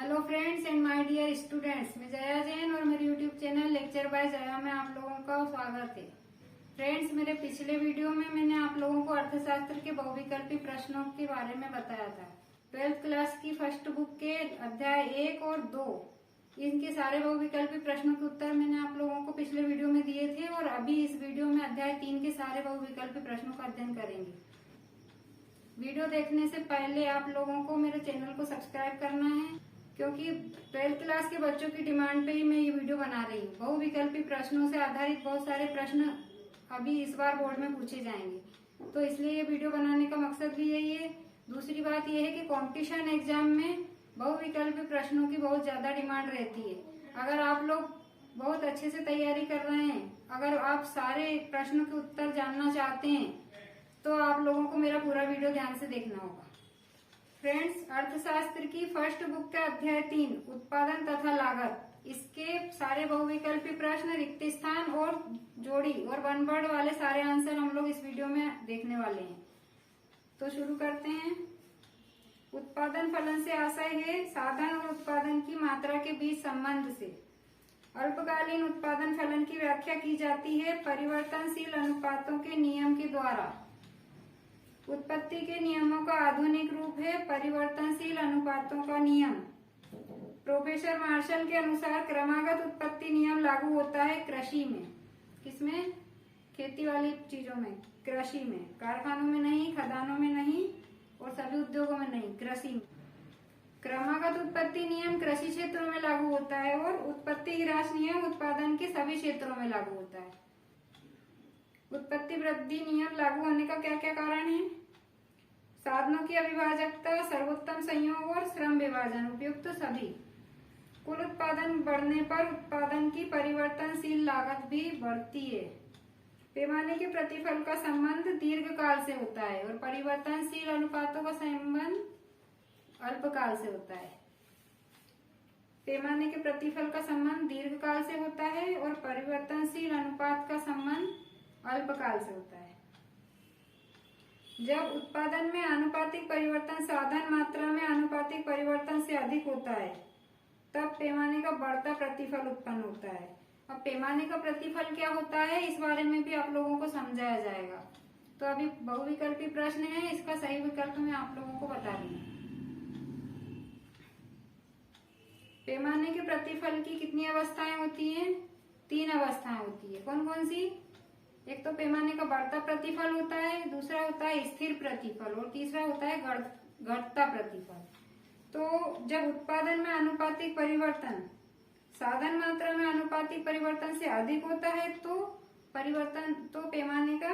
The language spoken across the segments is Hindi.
Hello friends and my dear students, मैं जया जैन और मेरे YouTube channel lecture by Jaya में आप लोगों का स्वागत है। फ्रेंड्स, मेरे पिछले वीडियो में मैंने आप लोगों को अर्थशास्त्र के बहुविकल्पी प्रश्नों के बारे में बताया था। 12th क्लास की फर्स्ट बुक के अध्याय 1 और 2 इनके सारे बहुविकल्पी प्रश्नों के उत्तर मैंने आप लोगों को पिछले वीडियो में दिए थे और अभी इस वीडियो में अध्याय 3 के सारे बहुविकल्पी प्रश्नों का अध्ययन करेंगे। वीडियो देखने से पहले आप लोगों को मेरे चैनल को सब्सक्राइब करना है, क्योंकि 12th क्लास के बच्चों की डिमांड पे ही मैं ये वीडियो बना रही हूँ। बहुविकल्पी प्रश्नों से आधारित बहुत सारे प्रश्न अभी इस बार बोर्ड में पूछे जाएंगे, तो इसलिए ये वीडियो बनाने का मकसद भी यही है। दूसरी बात यह है कि कंपटीशन एग्जाम में बहुविकल्पी प्रश्नों की बहुत ज्यादा डिमांड रहती है। अगर आप लोग बहुत अच्छे से तैयारी कर रहे हैं, अगर आप सारे प्रश्नों के उत्तर जानना चाहते हैं, तो आप लोगों को मेरा पूरा वीडियो ध्यान से देखना होगा। फ्रेंड्स, अर्थशास्त्र की फर्स्ट बुक का अध्याय 3 उत्पादन तथा लागत, इसके सारे बहुविकल्पी प्रश्न, रिक्त स्थान और जोड़ी और वन वर्ड वाले सारे आंसर हम लोग इस वीडियो में देखने वाले हैं। तो शुरू करते हैं। उत्पादन फलन से आशय है साधन और उत्पादन की मात्रा के बीच संबंध से। अल्पकालीन उत्पादन फलन की व्याख्या की जाती है परिवर्तनशील अनुपातों के नियम के द्वारा। उत्पत्ति के नियमों का आधुनिक रूप है परिवर्तनशील अनुपातों का नियम। प्रोफेसर मार्शल के अनुसार क्रमागत उत्पत्ति नियम लागू होता है कृषि में। किसमें? खेती वाली चीजों में, कृषि में। कारखानों में नहीं, खदानों में नहीं और सभी उद्योगों में नहीं, कृषि में। क्रमागत उत्पत्ति नियम कृषि क्षेत्रों में लागू होता है और उत्पत्ति ह्रास नियम उत्पादन के सभी क्षेत्रों में लागू होता है। उत्पत्ति वृद्धि नियम लागू होने का क्या क्या कारण है? साधनों की अविभाजकता, सर्वोत्तम संयोग और श्रम विभाजन, उपयुक्त सभी। कुल उत्पादन बढ़ने पर उत्पादन की परिवर्तनशील लागत भी बढ़ती है। पैमाने के प्रतिफल का संबंध दीर्घकाल से होता है और परिवर्तनशील अनुपातों का संबंध अल्पकाल से होता है। पैमाने के प्रतिफल का संबंध दीर्घकाल से होता है और परिवर्तनशील अनुपात का संबंध अल्पकाल से होता है। जब उत्पादन में आनुपातिक परिवर्तन साधन मात्रा में आनुपातिक परिवर्तन से अधिक होता है, तब पैमाने का बढ़ता प्रतिफल उत्पन्न होता है। अब पैमाने का प्रतिफल क्या होता है, इस बारे में भी आप लोगों को समझाया जाएगा। तो अभी बहुविकल्पी प्रश्न है, इसका सही विकल्प मैं आप लोगों को बता रही हूँ। पैमाने के प्रतिफल की कितनी अवस्थाएं होती हैं? 3 अवस्थाएं होती है। कौन कौन सी? एक तो पैमाने का बढ़ता प्रतिफल होता है, दूसरा होता है स्थिर प्रतिफल और तीसरा होता है घटता प्रतिफल। तो जब उत्पादन में आनुपातिक परिवर्तन साधन मात्रा में आनुपातिक परिवर्तन से अधिक होता है, तो पैमाने का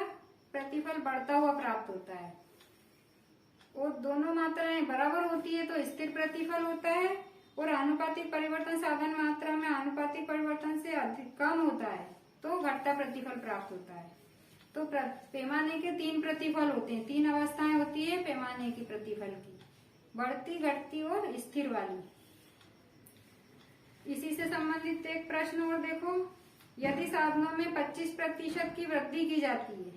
प्रतिफल बढ़ता हुआ प्राप्त होता है। और दोनों मात्राएं बराबर होती है तो स्थिर प्रतिफल होता है, और आनुपातिक परिवर्तन साधन मात्रा में आनुपातिक परिवर्तन से अधिक कम होता है तो घटता प्रतिफल प्राप्त होता है। तो पैमाने के 3 प्रतिफल होते हैं, 3 अवस्थाएं होती है पैमाने की प्रतिफल की, बढ़ती, घटती और स्थिर वाली। इसी से संबंधित एक प्रश्न और देखो। यदि साधनों में 25% की वृद्धि की जाती है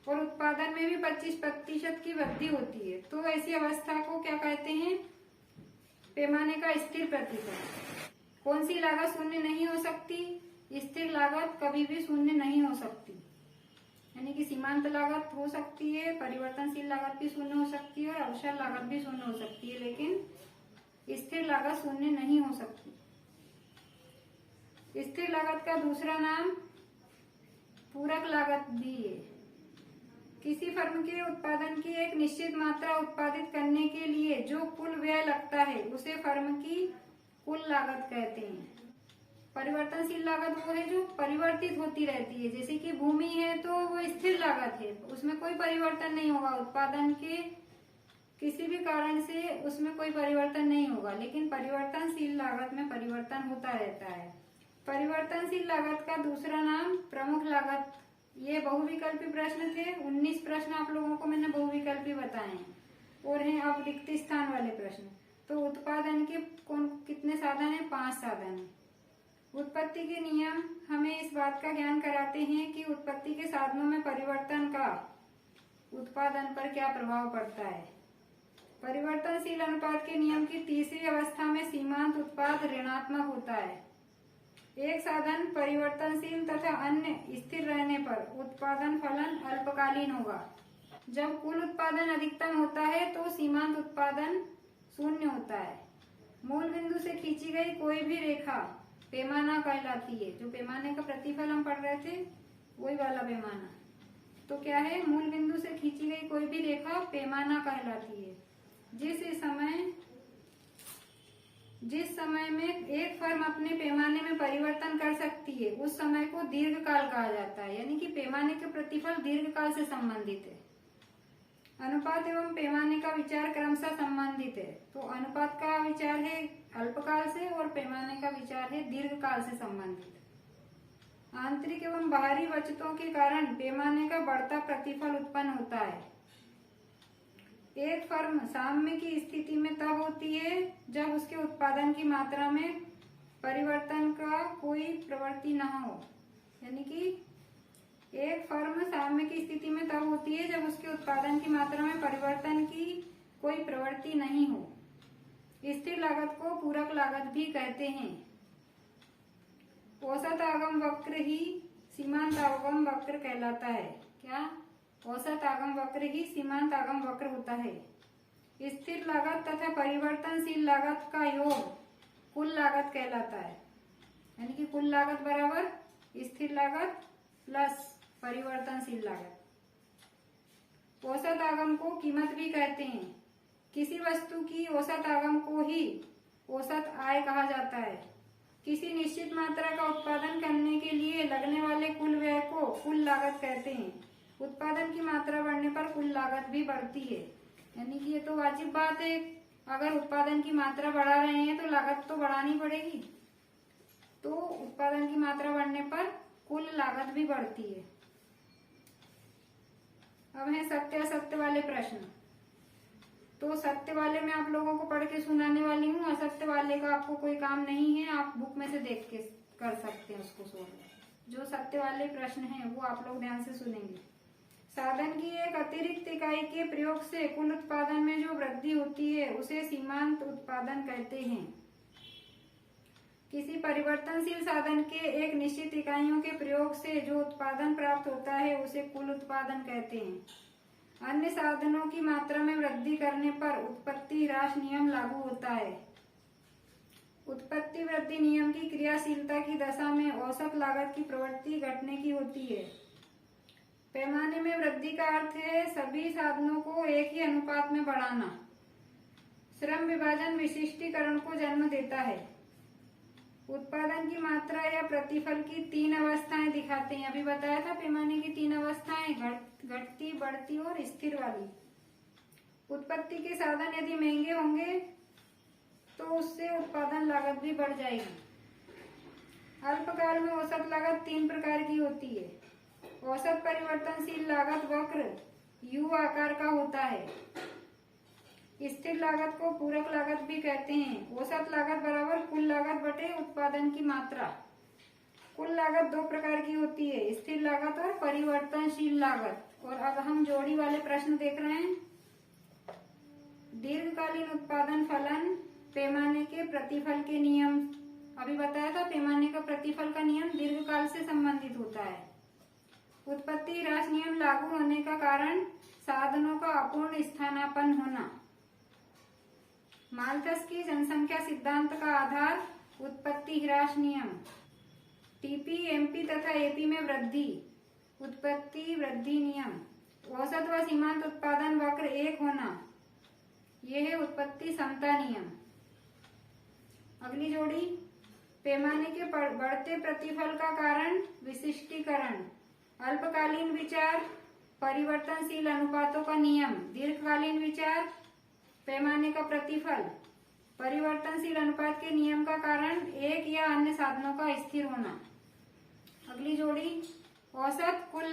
और उत्पादन में भी 25% की वृद्धि होती है, तो ऐसी अवस्था को क्या कहते हैं? पैमाने का स्थिर प्रतिफल। कौन सी लागत शून्य नहीं हो सकती? स्थिर लागत कभी भी शून्य नहीं हो सकती, यानी कि सीमांत लागत हो सकती है, परिवर्तनशील लागत भी शून्य हो सकती है और अवसर लागत भी शून्य हो सकती है, लेकिन स्थिर लागत शून्य नहीं हो सकती। स्थिर लागत का दूसरा नाम पूरक लागत भी है। किसी फर्म के उत्पादन की एक निश्चित मात्रा उत्पादित करने के लिए जो कुल व्यय लगता है उसे फर्म की कुल लागत कहते हैं। परिवर्तनशील लागत वो है जो परिवर्तित होती रहती है, जैसे कि भूमि है तो वो स्थिर लागत है, उसमें कोई परिवर्तन नहीं होगा, उत्पादन के किसी भी कारण से उसमें कोई परिवर्तन नहीं होगा, लेकिन परिवर्तनशील लागत में परिवर्तन होता रहता है। परिवर्तनशील लागत का दूसरा नाम प्रमुख लागत। ये बहुविकल्पी प्रश्न थे, 19 प्रश्न आप लोगों को मैंने बहुविकल्पी बताए हैं और हैं अब रिक्त स्थान वाले प्रश्न। तो उत्पादन के कितने साधन है? 5 साधन है। उत्पत्ति के नियम हमें इस बात का ज्ञान कराते हैं कि उत्पत्ति के साधनों में परिवर्तन का उत्पादन पर क्या प्रभाव पड़ता है। परिवर्तनशील अनुपात के नियम की तीसरी अवस्था में सीमांत उत्पाद ऋणात्मक होता है। एक साधन परिवर्तनशील तथा अन्य स्थिर रहने पर उत्पादन फलन अल्पकालीन होगा। जब कुल उत्पादन अधिकतम होता है तो सीमांत उत्पादन शून्य होता है। मूल बिंदु से खींची गई कोई भी रेखा पैमाना कहलाती है। जो पैमाने का प्रतिफल हम पढ़ रहे थे वही वाला पैमाना। तो क्या है, मूल बिंदु से खींची गई कोई भी रेखा पैमाना कहलाती है। जिस समय में एक फर्म अपने पैमाने में परिवर्तन कर सकती है उस समय को दीर्घकाल कहा जाता है। यानी कि पैमाने के प्रतिफल दीर्घकाल से संबंधित है। अनुपात एवं पैमाने का विचार क्रमशः संबंधित है। तो अनुपात का विचार है अल्पकाल से और पैमाने का विचार है दीर्घकाल से संबंधित। आंतरिक एवं बाहरी बचतों के कारण पैमाने का बढ़ता प्रतिफल उत्पन्न होता है। एक फर्म साम्य की स्थिति में तब होती है जब उसके उत्पादन की मात्रा में परिवर्तन का कोई प्रवृत्ति न हो। यानी कि एक फर्म साम्य की स्थिति में तब होती है जब उसके उत्पादन की मात्रा में परिवर्तन की कोई प्रवृत्ति नहीं हो। स्थिर लागत को पूरक लागत भी कहते हैं। औसत आगम वक्र ही सीमांत आगम वक्र कहलाता है। क्या? औसत आगम वक्र ही सीमांत आगम वक्र होता है। स्थिर लागत तथा परिवर्तनशील लागत का योग कुल लागत कहलाता है। यानी कि कुल लागत बराबर स्थिर लागत प्लस परिवर्तनशील लागत। औसत आगम को कीमत भी कहते हैं। किसी वस्तु की औसत आगम को ही औसत आय कहा जाता है। किसी निश्चित मात्रा का उत्पादन करने के लिए लगने वाले कुल व्यय को कुल लागत कहते हैं। उत्पादन की मात्रा बढ़ने पर कुल लागत भी बढ़ती है। यानी कि ये तो वाजिब बात है, अगर उत्पादन की मात्रा बढ़ा रहे हैं तो लागत तो बढ़ानी पड़ेगी। तो उत्पादन की मात्रा बढ़ने पर कुल लागत भी बढ़ती है। अब है सत्य असत्य वाले प्रश्न। तो सत्य वाले मैं आप लोगों को पढ़ के सुनाने वाली हूँ। असत्य वाले का आपको कोई काम नहीं है, आप बुक में से देख के कर सकते हैं उसको सोल्व। जो सत्य वाले प्रश्न हैं वो आप लोग ध्यान से सुनेंगे। साधन की एक अतिरिक्त इकाई के प्रयोग से कुल उत्पादन में जो वृद्धि होती है उसे सीमांत उत्पादन कहते हैं। किसी परिवर्तनशील साधन के एक निश्चित इकाइयों के प्रयोग से जो उत्पादन प्राप्त होता है उसे कुल उत्पादन कहते हैं। अन्य साधनों की मात्रा में वृद्धि करने पर उत्पत्ति ह्रास नियम लागू होता है। उत्पत्ति वृद्धि नियम की क्रियाशीलता की दशा में औसत लागत की प्रवृत्ति घटने की होती है। पैमाने में वृद्धि का अर्थ है सभी साधनों को एक ही अनुपात में बढ़ाना। श्रम विभाजन विशिष्टीकरण को जन्म देता है। उत्पादन की मात्रा या प्रतिफल की 3 अवस्थाएं दिखाते हैं। अभी बताया था पैमाने की 3 अवस्थाएं, घटती, बढ़ती और स्थिर वाली। उत्पत्ति के साधन यदि महंगे होंगे तो उससे उत्पादन लागत भी बढ़ जाएगी। अल्पकाल में औसत लागत 3 प्रकार की होती है। औसत परिवर्तनशील लागत वक्र U आकार का होता है। स्थिर लागत को पूरक लागत भी कहते हैं। औसत लागत बराबर कुल लागत बटे उत्पादन की मात्रा। कुल लागत 2 प्रकार की होती है, स्थिर लागत और परिवर्तनशील लागत। और अब हम जोड़ी वाले प्रश्न देख रहे हैं। दीर्घकालीन उत्पादन फलन पैमाने के प्रतिफल के नियम। अभी बताया था पैमाने का प्रतिफल का नियम दीर्घकाल से संबंधित होता है। उत्पत्ति ह्रास नियम लागू होने का कारण साधनों का अपूर्ण स्थानापन्न होना। माल्थस की जनसंख्या सिद्धांत का आधार उत्पत्ति ह्रास नियम। टीपी, एमपी तथा एपी में वृद्धि उत्पत्ति वृद्धि नियम। औसत व सीमांत उत्पादन वक्र एक होना, यह है उत्पत्ति समता नियम। अगली जोड़ी, पैमाने के बढ़ते प्रतिफल का कारण विशिष्टीकरण। अल्पकालीन विचार परिवर्तनशील अनुपातों का नियम। दीर्घकालीन विचार पैमाने का प्रतिफल परिवर्तनशील अनुपात के नियम का कारण एक या अन्य साधनों का स्थिर होना। अगली जोड़ी, औसत कुल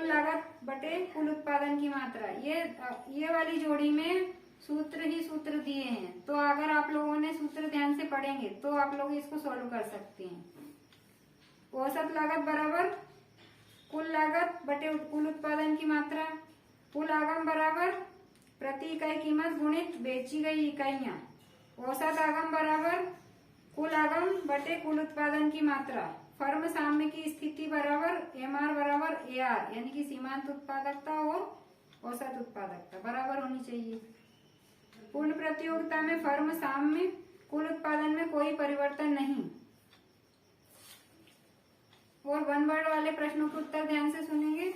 लागत बटे कुल उत्पादन की मात्रा। ये वाली जोड़ी में सूत्र ही सूत्र दिए हैं, तो अगर आप लोगों ने सूत्र ध्यान से पढ़ेंगे तो आप लोग इसको सॉल्व कर सकते हैं। औसत लागत बराबर कुल लागत बटे कुल उत्पादन की मात्रा। कुल आगम बराबर प्रति इकाई कीमत गुणित बेची गई इकाइयां। औसत आगम बराबर कुल आगम बटे कुल उत्पादन की मात्रा। फर्म साम्य की स्थिति बराबर MR बराबर AR, यानी कि सीमांत उत्पादकता और औसत उत्पादकता बराबर होनी चाहिए। पूर्ण प्रतियोगिता में फर्म साम्य कुल उत्पादन में कोई परिवर्तन नहीं। और वन वर्ड वाले प्रश्नों के उत्तर ध्यान से सुनेंगे।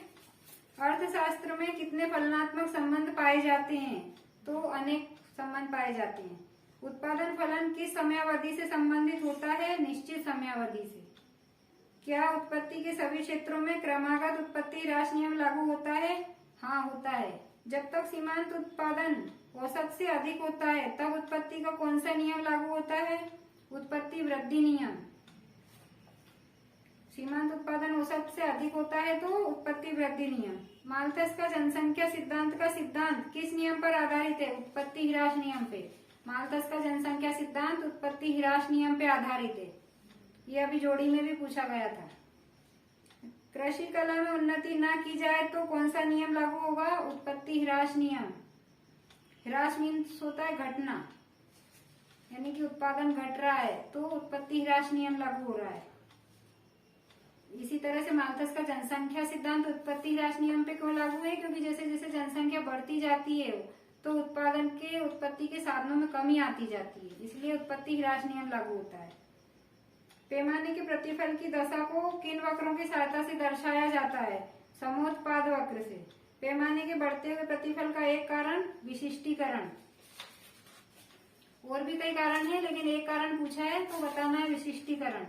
अर्थशास्त्र में कितने फलनात्मक संबंध पाए जाते हैं? तो अनेक संबंध पाए जाते हैं। उत्पादन फलन किस समयावधि से संबंधित होता है? निश्चित समयावधि से। क्या उत्पत्ति के सभी क्षेत्रों में क्रमागत उत्पत्ति ह्रास नियम लागू होता है? हाँ, होता है। जब तक सीमांत उत्पादन औसत से अधिक होता है तब उत्पत्ति का कौन सा नियम लागू होता है? उत्पत्ति वृद्धि नियम। सीमांत उत्पादन औसत से अधिक होता है तो उत्पत्ति वृद्धि नियम। माल्थस का जनसंख्या सिद्धांत का सिद्धांत किस नियम पर आधारित है? उत्पत्ति ह्रास नियम पे। माल्थस का जनसंख्या सिद्धांत उत्पत्ति ह्रास नियम पे आधारित है। ये अभी जोड़ी में भी पूछा गया था। कृषि कला में उन्नति ना की जाए तो कौन सा नियम लागू होगा? उत्पत्ति ह्रास नियम। ह्रास मीन्स होता है घटना, यानी कि उत्पादन घट रहा है तो उत्पत्ति ह्रास नियम लागू हो रहा है। इसी तरह से माल्थस का जनसंख्या सिद्धांत उत्पत्ति ह्रास नियम पे क्यों लागू है? क्योंकि जैसे जैसे जनसंख्या बढ़ती जाती है तो उत्पत्ति के साधनों में कमी आती जाती है, इसलिए उत्पत्ति ह्रास नियम लागू होता है। पैमाने के प्रतिफल की दशा को किन वक्रों की सहायता से दर्शाया जाता है? समोत्पाद वक्र से। पैमाने के बढ़ते हुए प्रतिफल का एक कारण विशिष्टीकरण। और भी कई कारण है लेकिन एक कारण पूछा है तो बताना है विशिष्टीकरण।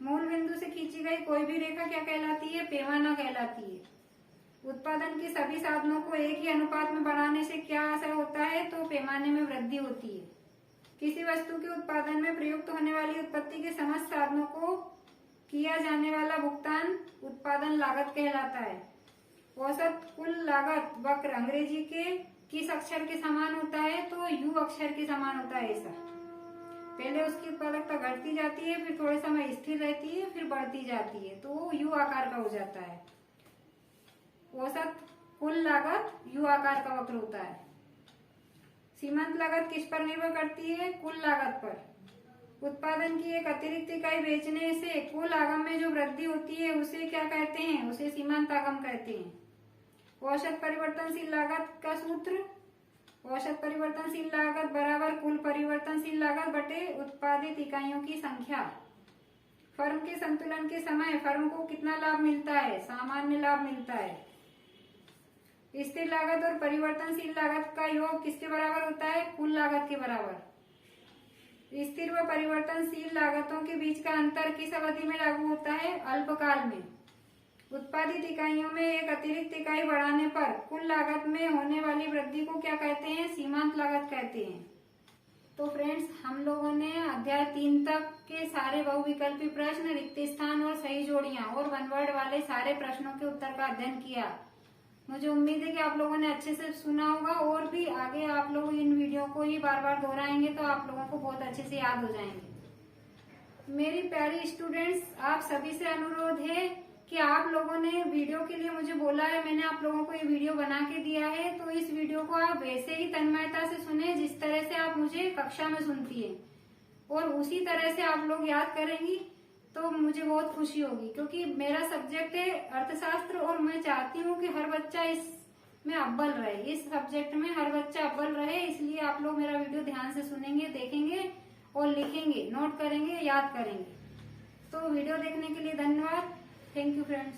मूल बिंदु से खींची गई कोई भी रेखा क्या कहलाती है? पैमाना कहलाती है। उत्पादन के सभी साधनों को एक ही अनुपात में बढ़ाने से क्या असर होता है? तो पैमाने में वृद्धि होती है। किसी वस्तु के उत्पादन में प्रयुक्त होने वाली उत्पत्ति के समस्त साधनों को किया जाने वाला भुगतान उत्पादन लागत कहलाता है। औसत कुल लागत वक्र अंग्रेजी के किस अक्षर के समान होता है? तो U अक्षर के समान होता है। ऐसा पहले उसकी उत्पादकता घटती जाती है, फिर थोड़े समय स्थिर रहती है, फिर बढ़ती जाती है तो U आकार का हो जाता है। औसत कुल लागत U आकार का वक्र होता है। सीमांत लागत किस पर निर्भर करती है? कुल लागत पर। उत्पादन की एक अतिरिक्त इकाई बेचने से कुल आगम में जो वृद्धि होती है उसे क्या कहते हैं? उसे सीमांत आगम कहते हैं। औसत परिवर्तनशील लागत का सूत्र औसत परिवर्तनशील लागत बराबर कुल परिवर्तनशील लागत बटे उत्पादित इकाइयों की संख्या। फर्म के संतुलन के समय फर्म को कितना लाभ मिलता है? सामान्य लाभ मिलता है। स्थिर लागत और परिवर्तनशील लागत का योग किसके बराबर होता है? कुल लागत के बराबर। स्थिर व परिवर्तनशील लागतों के बीच का अंतर किस अवधि में लागू होता है? अल्पकाल में। उत्पादित इकाइयों में एक अतिरिक्त इकाई बढ़ाने पर कुल लागत में होने वाली वृद्धि को क्या कहते हैं? सीमांत लागत कहते हैं। तो फ्रेंड्स, हम लोगों ने अध्याय 3 तक के सारे बहुविकल्पी प्रश्न, रिक्त स्थान और सही जोड़ियां और वन वर्ड वाले सारे प्रश्नों के उत्तर का अध्ययन किया। मुझे उम्मीद है कि आप लोगों ने अच्छे से सुना होगा और भी आगे आप लोग इन वीडियो को ही बार बार दोहराएंगे तो आप लोगों को बहुत अच्छे से याद हो जाएंगे। मेरी प्यारी स्टूडेंट्स, आप सभी से अनुरोध है कि आप लोगों ने वीडियो के लिए मुझे बोला है, मैंने आप लोगों को ये वीडियो बना के दिया है, तो इस वीडियो को आप वैसे ही तन्मयता से सुने जिस तरह से आप मुझे कक्षा में सुनती है और उसी तरह से आप लोग याद करेंगी तो मुझे बहुत खुशी होगी। क्योंकि मेरा सब्जेक्ट है अर्थशास्त्र और मैं चाहती हूँ कि हर बच्चा इसमें अव्वल रहे, इस सब्जेक्ट में हर बच्चा अव्वल रहे। इसलिए आप लोग मेरा वीडियो ध्यान से सुनेंगे, देखेंगे और लिखेंगे, नोट करेंगे, याद करेंगे। तो वीडियो देखने के लिए धन्यवाद। Thank you friends.